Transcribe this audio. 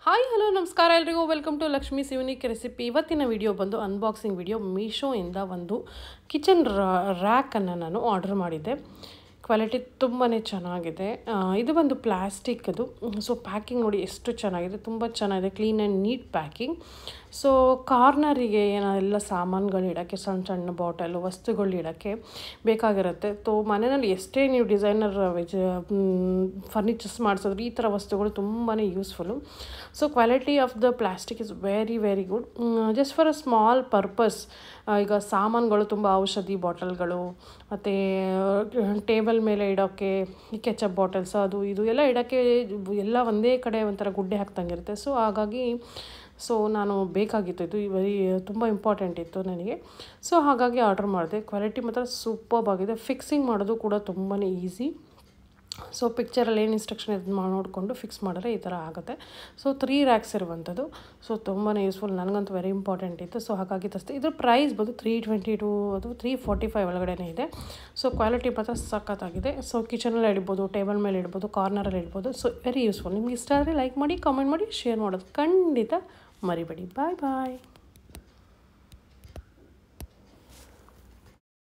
Hi hello ನಮಸ್ಕಾರ ಎಲ್ರಿಗೂ welcome to Lakshmi unique recipe. ಇವತ್ತಿನ ವಿಡಿಯೋ ಬಂದು ಅನ್ಬಾಕ್ಸಿಂಗ್ ವಿಡಿಯೋ. ಮೀಶೋಯಿಂದ ಒಂದು ಕಿಚನ್ ರ್ಯಾಕನ್ನು ನಾನು ಆರ್ಡರ್ ಮಾಡಿದ್ದೆ. ಕ್ವಾಲಿಟಿ ತುಂಬಾ ಚೆನ್ನಾಗಿದೆ. ಇದು ಒಂದು ಪ್ಲಾಸ್ಟಿಕ್ ಅದು. ಸೊ ಪ್ಯಾಕಿಂಗ್ ನೋಡಿ ಎಷ್ಟು ಚೆನ್ನಾಗಿದೆ, ತುಂಬ ಚೆನ್ನಾಗಿದೆ, clean and neat packing. So ಕಾರ್ನರಿಗೆ ಏನೆಲ್ಲ ಸಾಮಾನುಗಳು ಇಡೋಕ್ಕೆ, ಸಣ್ಣ ಸಣ್ಣ ಬಾಟಲು ವಸ್ತುಗಳು ಇಡೋಕ್ಕೆ ಬೇಕಾಗಿರುತ್ತೆ. ಮನೆಯಲ್ಲಿ ಎಷ್ಟೇ ನೀವು ಡಿಸೈನರ್ ಫರ್ನಿಚರ್ಸ್ ಮಾಡಿಸಿದ್ರು ಈ ಥರ ವಸ್ತುಗಳು ತುಂಬಾ useful. So quality of the plastic is very very good. Just for a small purpose. ಈಗ ಸಾಮಾನುಗಳು ತುಂಬ ಔಷಧಿ ಬಾಟಲ್ಗಳು ಮತ್ತು ಟೇಬಲ್ ಮೇಲೆ ಇಡೋಕ್ಕೆ ಕೆಚಪ್ ಬಾಟಲ್ಸ್ ಅದು ಇದು ಎಲ್ಲ ಇಡೋಕ್ಕೆ ಎಲ್ಲ ಒಂದೇ ಕಡೆ ಒಂಥರ ಗುಡ್ಡೆ ಹಾಕ್ದಂಗಿರುತ್ತೆ. ಸೊ ಹಾಗಾಗಿ ನಾನು ಬೇಕಾಗಿತ್ತು, ಇದು ತುಂಬ ಇಂಪಾರ್ಟೆಂಟ್ ಇತ್ತು ನನಗೆ. ಸೊ ಹಾಗಾಗಿ ಆರ್ಡರ್ ಮಾಡಿದೆ. ಕ್ವಾಲಿಟಿ ಮಾತ್ರ ಸೂಪರ್ಬ್ ಆಗಿದೆ. ಫಿಕ್ಸಿಂಗ್ ಮಾಡೋದು ಕೂಡ ತುಂಬಾ ಈಸಿ. ಸೊ ಪಿಕ್ಚರಲ್ಲಿ ಏನು ಇನ್ಸ್ಟ್ರಕ್ಷನ್ ಇದು ನೋಡಿಕೊಂಡು ಫಿಕ್ಸ್ ಮಾಡಿದ್ರೆ ಈ ಥರ ಆಗುತ್ತೆ. ಸೊ 3 ರ್ಯಾಕ್ಸ್ ಇರುವಂಥದ್ದು. ಸೊ ತುಂಬಾ ಯೂಸ್ಫುಲ್, ನನಗಂತೂ ವೆರಿ ಇಂಪಾರ್ಟೆಂಟ್ ಇತ್ತು. ಸೊ ಹಾಗಾಗಿ ತರಿಸ್ತೆ. ಇದ್ರ ಪ್ರೈಸ್ ಬಂದು 322 ಅದು 345 ಒಳಗಡೆ ಇದೆ. ಸೊ ಕ್ವಾಲಿಟಿ ಮಾತ್ರ ಸಖತ್ತಾಗಿದೆ. ಸೊ ಕಿಚನಲ್ಲಿ ಇಡ್ಬೋದು, ಟೇಬಲ್ ಮೇಲೆ ಇಡ್ಬೋದು, ಕಾರ್ನರಲ್ಲಿ ಇಡ್ಬೋದು. So very useful. ನಿಮ್ಗೆ ಇಷ್ಟ ಆದರೆ ಲೈಕ್ ಮಾಡಿ, ಕಾಮೆಂಟ್ ಮಾಡಿ, ಶೇರ್ ಮಾಡೋದು ಖಂಡಿತ ಮರಿಬೇಡಿ. ಬಾಯ್ ಬಾಯ್.